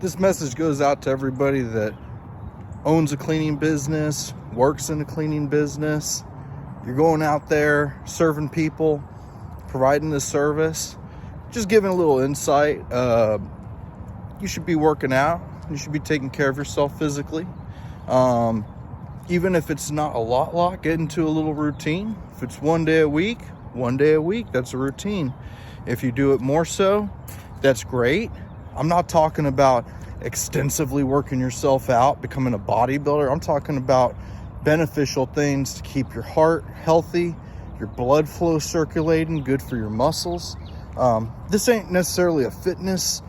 This message goes out to everybody that owns a cleaning business, works in a cleaning business. You're going out there serving people, providing this service, just giving a little insight. You should be working out. You should be taking care of yourself physically. Even if it's not a lot, get into a little routine. If it's one day a week, that's a routine. If you do it more so, that's great. I'm not talking about extensively working yourself out, becoming a bodybuilder. I'm talking about beneficial things to keep your heart healthy, your blood flow circulating, good for your muscles. This ain't necessarily a fitness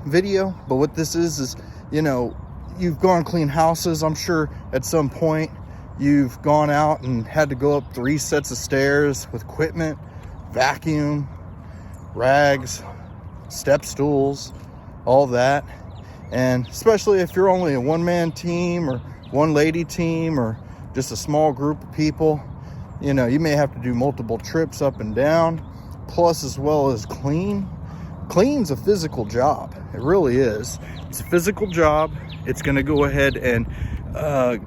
video, but what this is, you've gone clean houses. I'm sure at some point you've gone out and had to go up 3 sets of stairs with equipment, vacuum, rags, step stools, all that. And especially if you're only a one-man team or one lady team or just a small group of people, you may have to do multiple trips up and down, plus as well as clean. Clean's a physical job. It really is. It's a physical job. It's going to go ahead and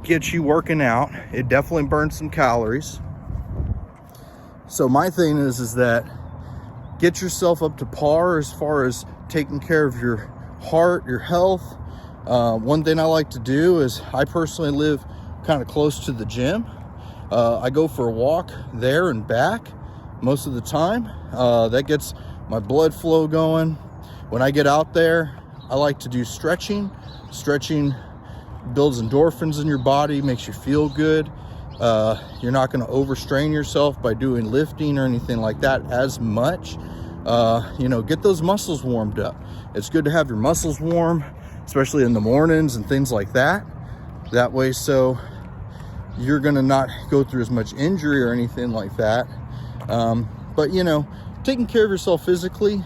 get you working out. It definitely burns some calories. So my thing is that get yourself up to par as far as taking care of your heart, your health. One thing I like to do is I personally live kind of close to the gym. I go for a walk there and back most of the time. That gets my blood flow going. When I get out there, I like to do stretching. Stretching builds endorphins in your body, makes you feel good. You're not going to overstrain yourself by doing lifting or anything like that as much. Get those muscles warmed up. It's good to have your muscles warm, especially in the mornings and things like that. That way, so you're going to not go through as much injury or anything like that. But taking care of yourself physically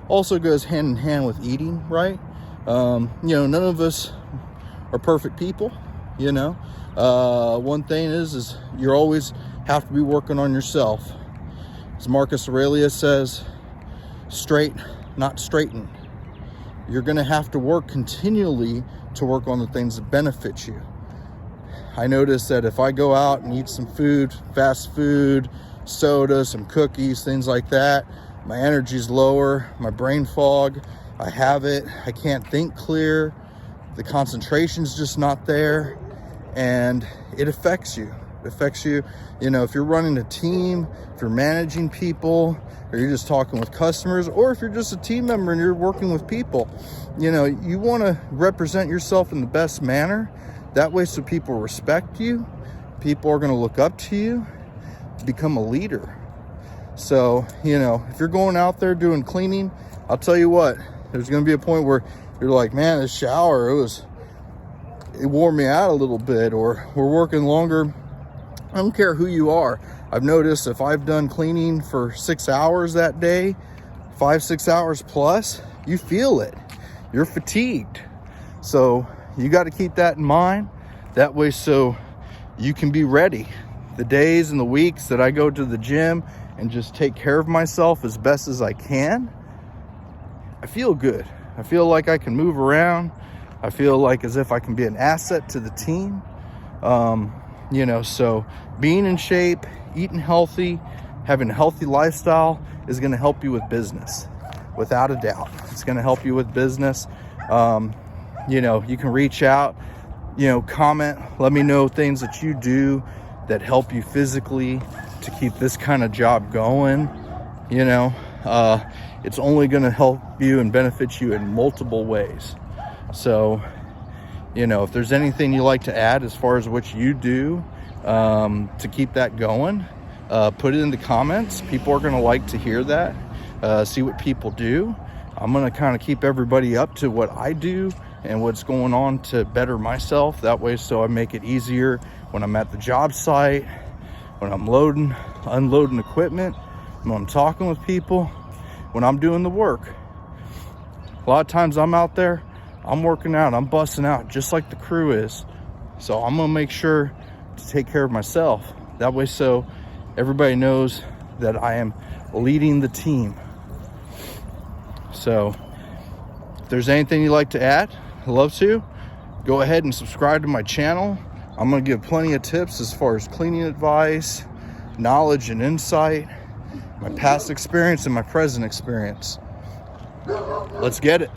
also goes hand in hand with eating, right? None of us are perfect people. One thing is you always have to be working on yourself. As Marcus Aurelius says, straight, not straighten. You're going to have to work continually to work on the things that benefit you. I notice that if I go out and eat some food, fast food, soda, some cookies, things like that, my energy's lower, my brain fog, I have it, I can't think clear, the concentration's just not there, and it affects you. It affects you, if you're running a team, if you're managing people, or you're just talking with customers, or if you're just a team member and you're working with people, you want to represent yourself in the best manner. That way, so people respect you, people are going to look up to you, become a leader. So, if you're going out there doing cleaning, I'll tell you what, there's going to be a point where you're like, man, this shower, it wore me out a little bit, or we're working longer. I don't care who you are. I've noticed if I've done cleaning for 6 hours that day, 5-6 hours plus, you feel it. You're fatigued. So you got to keep that in mind. That way, so you can be ready. The days and the weeks that I go to the gym and just take care of myself as best as I can, I feel good. I feel like I can move around. I feel like as if I can be an asset to the team. So being in shape, eating healthy, having a healthy lifestyle is going to help you with business. Without a doubt, it's going to help you with business. You can reach out, comment, let me know things that you do that help you physically to keep this kind of job going. It's only going to help you and benefit you in multiple ways. So, if there's anything you like to add as far as what you do to keep that going, put it in the comments. People are going to like to hear that, see what people do. I'm going to kind of keep everybody up to what I do and what's going on to better myself. That way, so I make it easier when I'm at the job site, when I'm loading, unloading equipment, when I'm talking with people, when I'm doing the work. A lot of times I'm out there, I'm working out, I'm busting out just like the crew is. So I'm going to make sure to take care of myself. That way, so everybody knows that I am leading the team. So there's anything you'd like to add, I'd love to. Go ahead and subscribe to my channel. I'm going to give plenty of tips as far as cleaning advice, knowledge and insight, my past experience and my present experience. Let's get it.